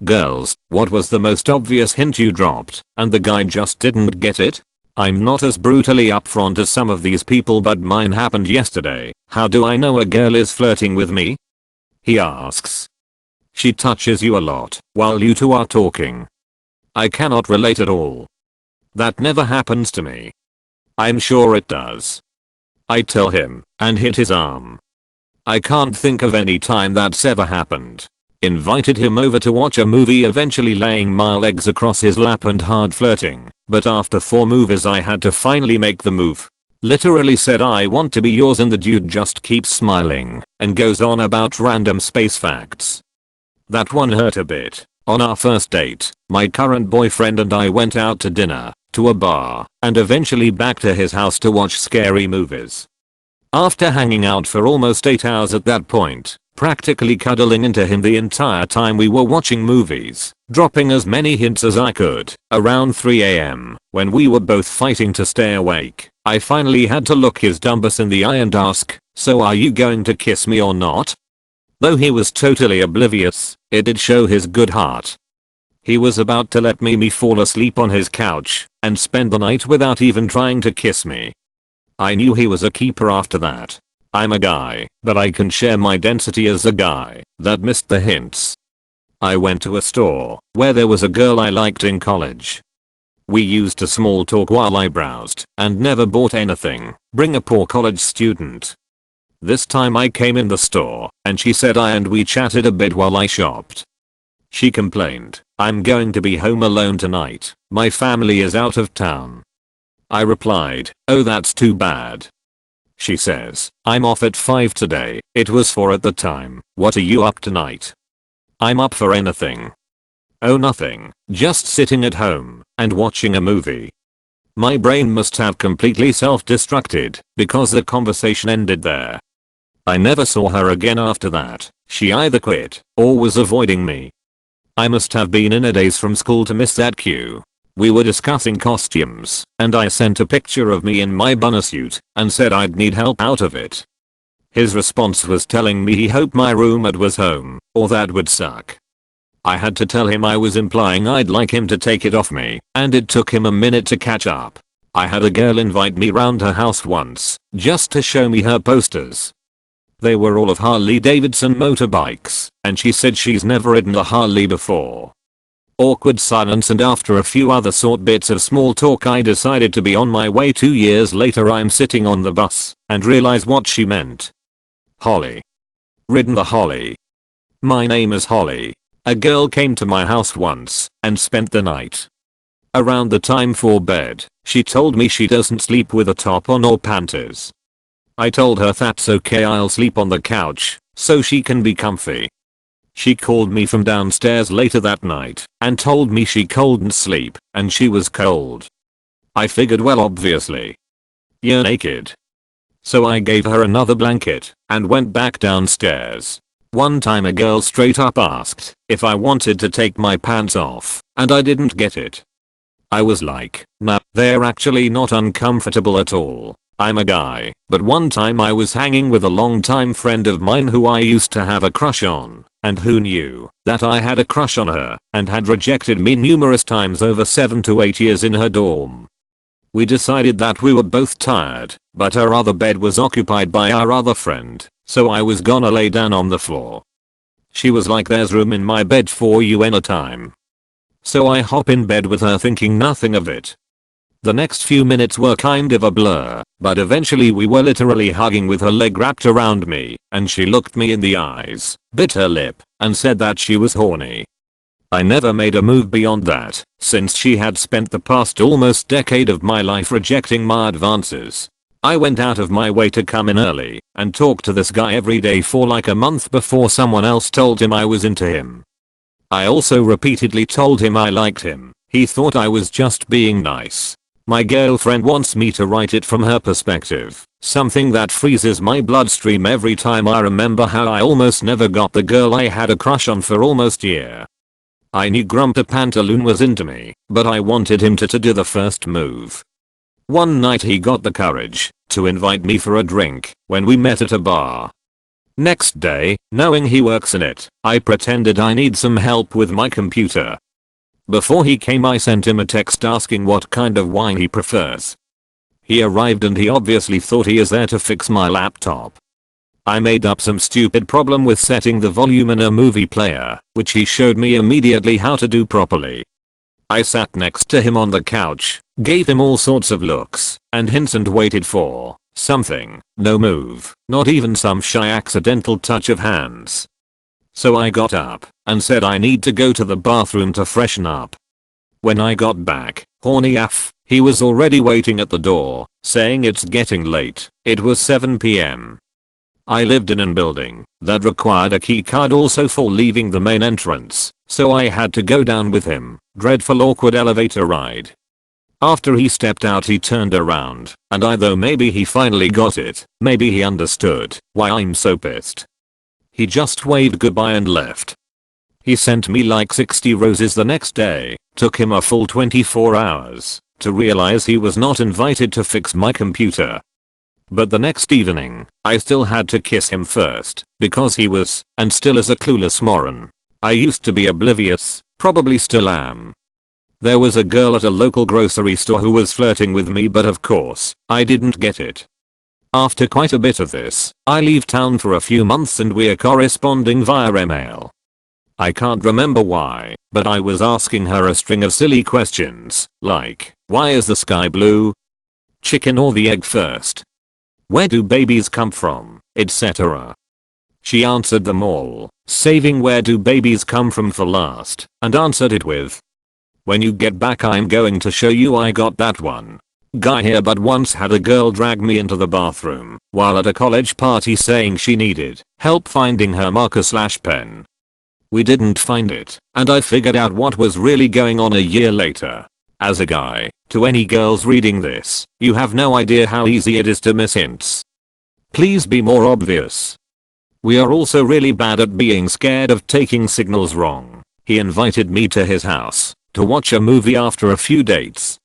Girls, what was the most obvious hint you dropped, and the guy just didn't get it? I'm not as brutally upfront as some of these people, but mine happened yesterday. How do I know a girl is flirting with me? He asks. She touches you a lot while you two are talking. I cannot relate at all. That never happens to me. I'm sure it does. I tell him and hit his arm. I can't think of any time that's ever happened. Invited him over to watch a movie, eventually laying my legs across his lap and hard flirting, but after 4 movies I had to finally make the move. Literally said I want to be yours, and the dude just keeps smiling and goes on about random space facts. That one hurt a bit. On our first date, my current boyfriend and I went out to dinner, to a bar, and eventually back to his house to watch scary movies. After hanging out for almost 8 hours at that point, practically cuddling into him the entire time we were watching movies, dropping as many hints as I could, around 3 AM, when we were both fighting to stay awake, I finally had to look his dumbass in the eye and ask, "So are you going to kiss me or not?" Though he was totally oblivious, it did show his good heart. He was about to let me fall asleep on his couch and spend the night without even trying to kiss me. I knew he was a keeper after that. I'm a guy, but I can share my density as a guy that missed the hints. I went to a store where there was a girl I liked in college. We used to small talk while I browsed and never bought anything. Bring a poor college student. This time I came in the store and she said hi and we chatted a bit while I shopped. She complained, "I'm going to be home alone tonight. My family is out of town." I replied, "Oh, that's too bad." She says, "I'm off at 5 today. It was 4 at the time. What are you up tonight?" I'm up for anything. Oh, nothing. Just sitting at home and watching a movie. My brain must have completely self-destructed because the conversation ended there. I never saw her again after that. She either quit or was avoiding me. I must have been in a daze from school to miss that cue. We were discussing costumes, and I sent a picture of me in my bunny suit and said I'd need help out of it. His response was telling me he hoped my roommate was home, or that would suck. I had to tell him I was implying I'd like him to take it off me, and it took him a minute to catch up. I had a girl invite me round her house once, just to show me her posters. They were all of Harley Davidson motorbikes, and she said she's never ridden a Harley before. Awkward silence, and after a few other short bits of small talk I decided to be on my way. 2 years later I'm sitting on the bus and realize what she meant. Holly. Ridden the Holly. My name is Holly. A girl came to my house once and spent the night. Around the time for bed, she told me she doesn't sleep with a top on or panties. I told her that's okay, I'll sleep on the couch so she can be comfy. She called me from downstairs later that night and told me she couldn't sleep and she was cold. I figured, well, obviously you're naked. So I gave her another blanket and went back downstairs. One time a girl straight up asked if I wanted to take my pants off and I didn't get it. I was like, nah, they're actually not uncomfortable at all. I'm a guy. But one time I was hanging with a longtime friend of mine who I used to have a crush on, and who knew that I had a crush on her and had rejected me numerous times over 7 to 8 years in her dorm. We decided that we were both tired, but our other bed was occupied by our other friend, so I was gonna lay down on the floor. She was like, "There's room in my bed for you anytime." So I hop in bed with her thinking nothing of it. The next few minutes were kind of a blur, but eventually we were literally hugging with her leg wrapped around me, and she looked me in the eyes, bit her lip, and said that she was horny. I never made a move beyond that, since she had spent the past almost decade of my life rejecting my advances. I went out of my way to come in early and talk to this guy every day for like a month before someone else told him I was into him. I also repeatedly told him I liked him. He thought I was just being nice. My girlfriend wants me to write it from her perspective, something that freezes my bloodstream every time I remember how I almost never got the girl I had a crush on for almost a year. I knew Grumper Pantaloon was into me, but I wanted him to do the first move. One night he got the courage to invite me for a drink when we met at a bar. Next day, knowing he works in it, I pretended I need some help with my computer. Before he came I sent him a text asking what kind of wine he prefers. He arrived and he obviously thought he is there to fix my laptop. I made up some stupid problem with setting the volume in a movie player, which he showed me immediately how to do properly. I sat next to him on the couch, gave him all sorts of looks and hints and waited for something. No move, not even some shy accidental touch of hands. So I got up and said I need to go to the bathroom to freshen up. When I got back, horny AF, he was already waiting at the door, saying it's getting late. It was 7 PM. I lived in a building that required a key card also for leaving the main entrance, so I had to go down with him. Dreadful awkward elevator ride. After he stepped out he turned around, and though maybe he finally got it, maybe he understood why I'm so pissed. He just waved goodbye and left. He sent me like 60 roses the next day. Took him a full 24 hours to realize he was not invited to fix my computer. But the next evening, I still had to kiss him first, because he was, and still is, a clueless moron. I used to be oblivious, probably still am. There was a girl at a local grocery store who was flirting with me, but of course, I didn't get it. After quite a bit of this, I leave town for a few months and we're corresponding via email. I can't remember why, but I was asking her a string of silly questions, like, why is the sky blue? Chicken or the egg first? Where do babies come from, etc. She answered them all, saving where do babies come from for last, and answered it with, when you get back I'm going to show you I got that one. Guy here but once had a girl drag me into the bathroom while at a college party saying she needed help finding her marker/pen. We didn't find it, and I figured out what was really going on a year later. As a guy, to any girls reading this, you have no idea how easy it is to miss hints. Please be more obvious. We are also really bad at being scared of taking signals wrong. He invited me to his house to watch a movie after a few dates.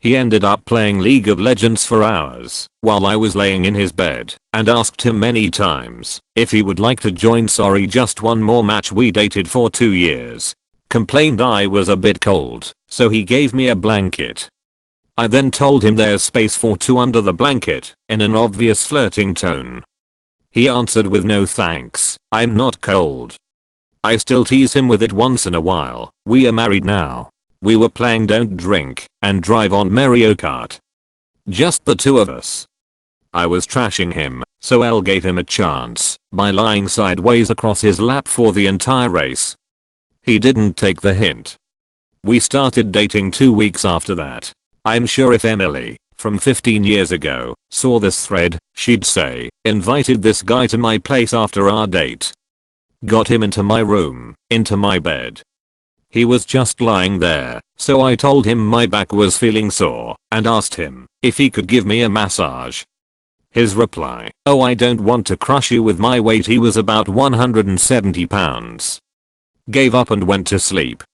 He ended up playing League of Legends for hours while I was laying in his bed and asked him many times if he would like to join. Sorry, just one more match. We dated for 2 years. Complained I was a bit cold, so he gave me a blanket. I then told him there's space for 2 under the blanket in an obvious flirting tone. He answered with no thanks, I'm not cold. I still tease him with it once in a while. We are married now. We were playing Don't Drink and Drive on Mario Kart. Just the two of us. I was trashing him, so L gave him a chance by lying sideways across his lap for the entire race. He didn't take the hint. We started dating 2 weeks after that. I'm sure if Emily, from 15 years ago, saw this thread, she'd say, invited this guy to my place after our date. Got him into my room, into my bed. He was just lying there, so I told him my back was feeling sore and asked him if he could give me a massage. His reply, oh, I don't want to crush you with my weight. He was about 170 pounds. Gave up and went to sleep.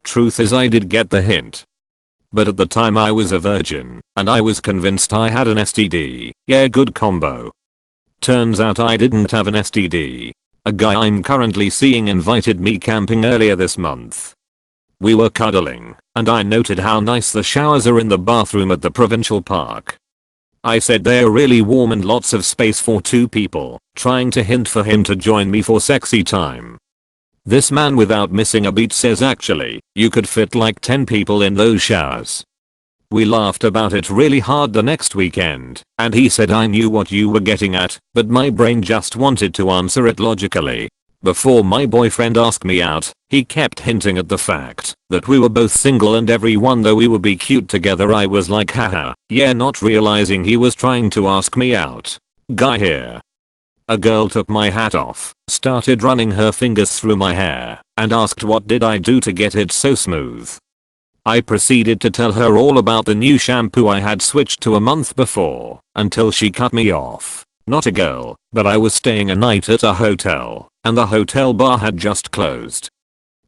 Truth is I did get the hint. But at the time I was a virgin and I was convinced I had an STD. Yeah, good combo. Turns out I didn't have an STD. A guy I'm currently seeing invited me camping earlier this month. We were cuddling, and I noted how nice the showers are in the bathroom at the provincial park. I said they're really warm and lots of space for 2 people, trying to hint for him to join me for sexy time. This man without missing a beat says actually, you could fit like 10 people in those showers. We laughed about it really hard the next weekend, and he said I knew what you were getting at, but my brain just wanted to answer it logically. Before my boyfriend asked me out, he kept hinting at the fact that we were both single and everyone though we would be cute together. I was like haha, yeah, not realizing he was trying to ask me out. Guy here. A girl took my hat off, started running her fingers through my hair, and asked what did I do to get it so smooth. I proceeded to tell her all about the new shampoo I had switched to a month before, until she cut me off. Not a girl, but I was staying a night at a hotel, and the hotel bar had just closed.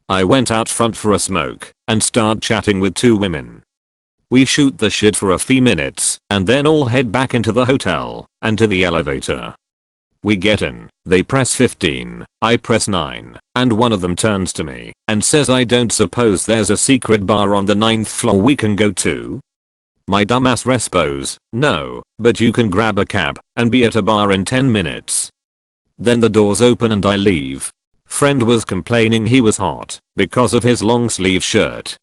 I went out front for a smoke, and started chatting with 2 women. We shoot the shit for a few minutes, and then all head back into the hotel, and to the elevator. We get in, they press 15, I press 9, and one of them turns to me and says, I don't suppose there's a secret bar on the 9th floor we can go to? My dumbass respos, no, but you can grab a cab and be at a bar in 10 minutes. Then the doors open and I leave. Friend was complaining he was hot because of his long sleeve shirt.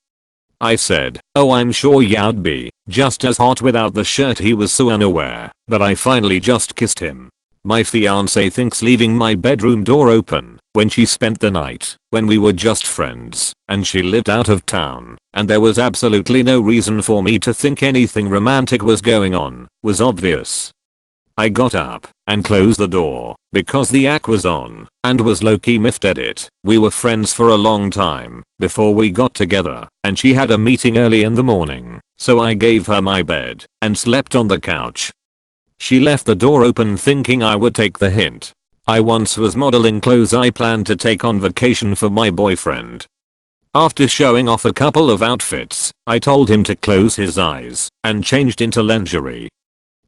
I said, oh, I'm sure you'd be just as hot without the shirt. He was so unaware, but I finally just kissed him. My fiance thinks leaving my bedroom door open when she spent the night when we were just friends and she lived out of town and there was absolutely no reason for me to think anything romantic was going on was obvious. I got up and closed the door because the act was on and was low-key miffed at it. We were friends for a long time before we got together and she had a meeting early in the morning, so I gave her my bed and slept on the couch. She left the door open thinking I would take the hint. I once was modeling clothes I planned to take on vacation for my boyfriend. After showing off a couple of outfits, I told him to close his eyes and changed into lingerie.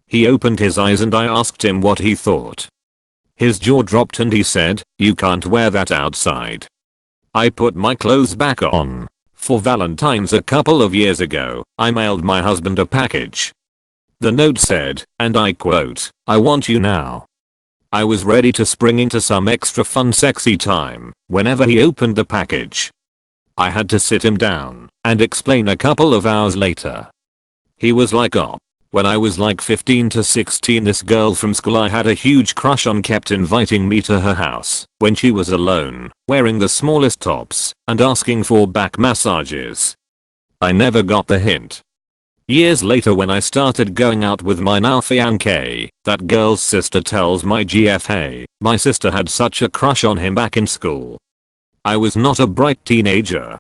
He opened his eyes and I asked him what he thought. His jaw dropped and he said, you can't wear that outside. I put my clothes back on. For Valentine's a couple of years ago, I mailed my husband a package. The note said, and I quote, I want you now. I was ready to spring into some extra fun sexy time whenever he opened the package. I had to sit him down and explain a couple of hours later. He was like, oh. When I was like 15 to 16, this girl from school I had a huge crush on kept inviting me to her house when she was alone, wearing the smallest tops and asking for back massages. I never got the hint. Years later when I started going out with my now fiancé, that girl's sister tells my GF, hey, my sister had such a crush on him back in school. I was not a bright teenager,